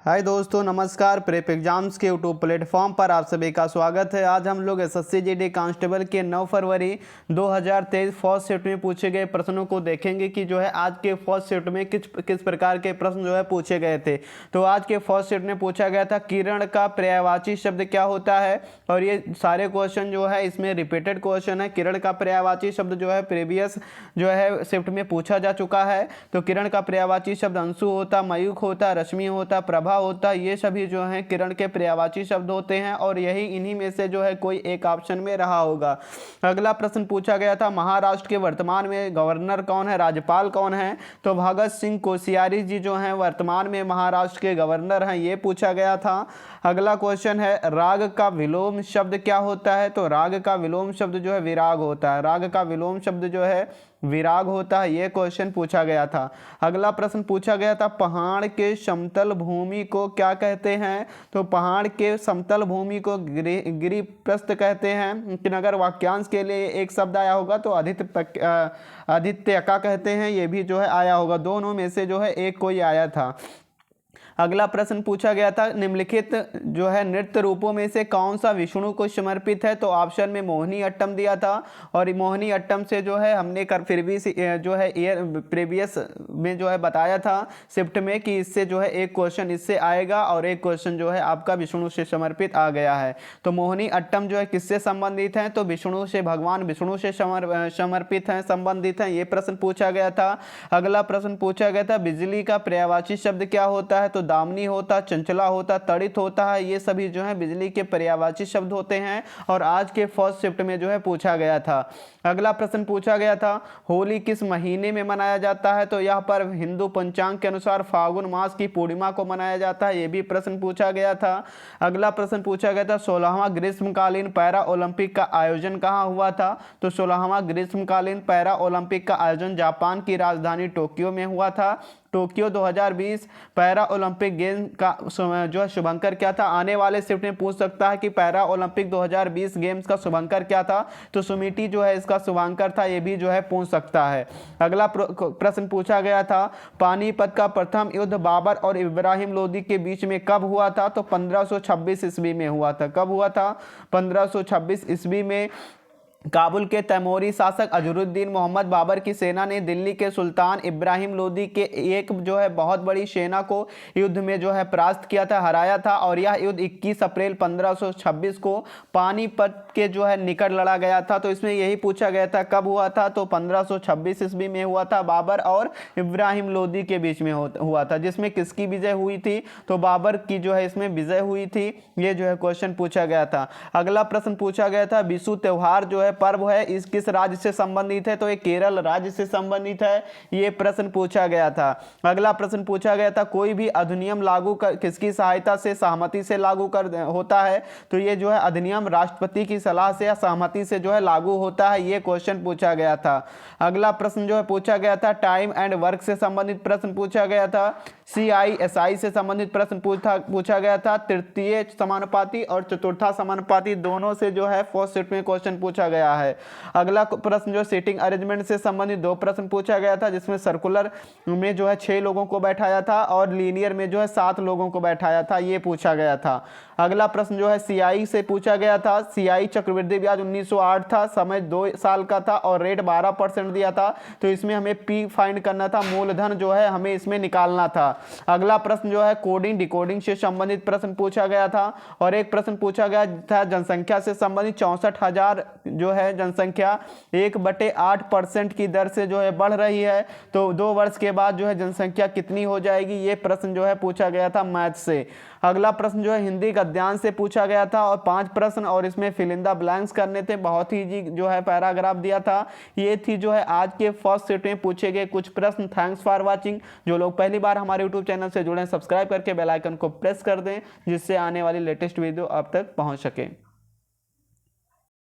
हाय दोस्तों, नमस्कार। Prep exams के यूट्यूब प्लेटफॉर्म पर आप सभी का स्वागत है। आज हम लोग एसएससी जीडी कांस्टेबल के 9 फरवरी 2023 फर्स्ट शिफ्ट में पूछे गए प्रश्नों को देखेंगे कि जो है आज के फर्स्ट शिफ्ट में किस प्रकार के प्रश्न जो है पूछे गए थे। तो आज के फर्स्ट शिफ्ट में पूछा गया था किरण का पर्यायवाची शब्द क्या होता है, और ये सारे क्वेश्चन जो है इसमें रिपीटेड क्वेश्चन है। किरण का पर्यायवाची शब्द जो है प्रीवियस जो है शिफ्ट में पूछा जा चुका है। तो किरण का पर्यायवाची शब्द अंशु होता, मयूख होता, रश्मि होता, प्रभा होता, ये सभी जो हैं किरण के पर्यायवाची शब्द होते हैं, और यही इन्हीं में से जो है कोई एक ऑप्शन में रहा होगा। अगला प्रश्न पूछा गया था महाराष्ट्र के वर्तमान में गवर्नर कौन है, राज्यपाल कौन है। तो भगत सिंह कोश्यारी जी जो हैं वर्तमान में महाराष्ट्र के गवर्नर हैं, ये पूछा गया था। अगला क्वेश्चन है राग का विलोम शब्द क्या होता है। तो राग का विलोम शब्द जो है विराग होता है। राग का विलोम शब्द जो है विराग होता है, ये क्वेश्चन पूछा गया था। अगला प्रश्न पूछा गया था पहाड़ के समतल भूमि को क्या कहते हैं। तो पहाड़ के समतल भूमि को गिरिप्रस्थ कहते हैं। लेकिन अगर वाक्यांश के लिए एक शब्द आया होगा तो आदित्यका कहते हैं, ये भी जो है आया होगा। दोनों में से जो है एक कोई आया था। अगला प्रश्न पूछा गया था निम्नलिखित जो है नृत्य रूपों में से कौन सा विष्णु को समर्पित है। तो ऑप्शन में मोहिनी अट्टम दिया था, और मोहिनी अट्टम से जो है हमने फिर भी जो है प्रीवियस में जो है बताया था शिफ्ट में कि इससे जो है एक क्वेश्चन इससे आएगा और एक क्वेश्चन जो है आपका विष्णु से समर्पित आ गया है। तो मोहिनी अट्टम जो है किससे संबंधित है, तो विष्णु से, भगवान विष्णु से समर्पित हैं, संबंधित हैं, ये प्रश्न पूछा गया था। अगला प्रश्न पूछा गया था बिजली का पर्यायवाची शब्द क्या होता है। तो दामिनी होता, चंचला होता, तड़ित होता है, ये सभी जो है बिजली के पर्यायवाची शब्द होते हैं, और आज के फर्स्ट शिफ्ट में जो है पूछा गया था। अगला प्रश्न पूछा गया था होली किस महीने में मनाया जाता है। तो यह पर्व हिंदू पंचांग के अनुसार फागुन मास की पूर्णिमा को मनाया जाता है, ये भी प्रश्न पूछा गया था। अगला प्रश्न पूछा गया था 16वां ग्रीष्मकालीन पैरा ओलंपिक का आयोजन कहाँ हुआ था। तो 16वां ग्रीष्मकालीन पैरा ओलंपिक का आयोजन जापान की राजधानी टोक्यो में हुआ था। टोक्यो 2020 पैरा ओलंपिक गेम का जो है शुभंकर क्या था। आने वाले शिफ्ट में पूछ सकता है कि पैरा ओलंपिक 2020 गेम्स का शुभंकर क्या था। तो सुमिति जो है इसका शुभंकर था, ये भी जो है पूछ सकता है। अगला प्रश्न पूछा गया था पानीपत का प्रथम युद्ध बाबर और इब्राहिम लोदी के बीच में कब हुआ था। तो 1526 ईस्वी में हुआ था। कब हुआ था, 1526 ईस्वी में। काबुल के तैमूरी शासक अजरुद्दीन मोहम्मद बाबर की सेना ने दिल्ली के सुल्तान इब्राहिम लोदी के एक जो है बहुत बड़ी सेना को युद्ध में जो है परास्त किया था, हराया था, और यह युद्ध 21 अप्रैल 1526 को पानीपत के जो है निकट लड़ा गया था। तो इसमें यही पूछा गया था कब हुआ था। तो 1526 ईस्वी में हुआ था, बाबर और इब्राहिम लोदी के बीच में हुआ था, जिसमें किसकी विजय हुई थी। तो बाबर की जो है इसमें विजय हुई थी, ये जो है क्वेश्चन पूछा गया था। अगला प्रश्न पूछा गया था विशु त्योहार जो है पर्व है इस किस राज्य से संबंधित है। तो ये केरल राज्य से संबंधित है, ये प्रश्न पूछा गया था। अगला प्रश्न पूछा गया था कोई भी अधिनियम लागू कर किसकी सहायता से, सहमति से लागू कर होता है। तो ये जो है अधिनियम राष्ट्रपति की सलाह से या सहमति से जो है लागू होता है, ये क्वेश्चन पूछा गया था। अगला प्रश्न जो है पूछा गया था टाइम एंड वर्क से संबंधित प्रश्न पूछा गया था। CISI से संबंधित प्रश्न पूछा गया था। तृतीय समानुपाती और चतुर्था समानुपाती दोनों से जो है फर्स्ट शिफ्ट में क्वेश्चन पूछा गया है। अगला प्रश्न जो सीटिंग अरेंजमेंट से संबंधित 2 प्रश्न पूछा गया था, जिसमें सर्कुलर में जो है 6 लोगों को बैठाया था और लीनियर में जो है 7 लोगों को बैठाया था, ये पूछा गया था। अगला प्रश्न जो है CI से पूछा गया था। CI चक्रवृद्धि ब्याज 1908 था, समय 2 साल का था और रेट 12% दिया था। तो इसमें हमें P फाइंड करना था, मूलधन जो है हमें इसमें निकालना था। अगला प्रश्न जो है कोडिंग डिकोडिंग से संबंधित प्रश्न पूछा गया था, और एक प्रश्न पूछा गया था जनसंख्या से संबंधित 64,000 जो है जनसंख्या 1/8% की दर से जो है बढ़ रही है, तो 2 वर्ष के बाद जो है जनसंख्या कितनी हो जाएगी, ये प्रश्न जो है पूछा गया था मैथ से। अगला प्रश्न जो है हिंदी गद्यांश से पूछा गया था, और 5 प्रश्न और इसमें फिल इन द ब्लैंक्स करने थे, बहुत ही जो है पैराग्राफ दिया था। ये थी जो है आज के फर्स्ट शिफ्ट में पूछे गए कुछ प्रश्न। Thanks for watching. जो लोग पहली बार हमारे यूट्यूब चैनल से जुड़े हैं, सब्सक्राइब करके बेल आइकन को प्रेस कर दें, जिससे आने वाली लेटेस्ट वीडियो आप तक पहुंच सके।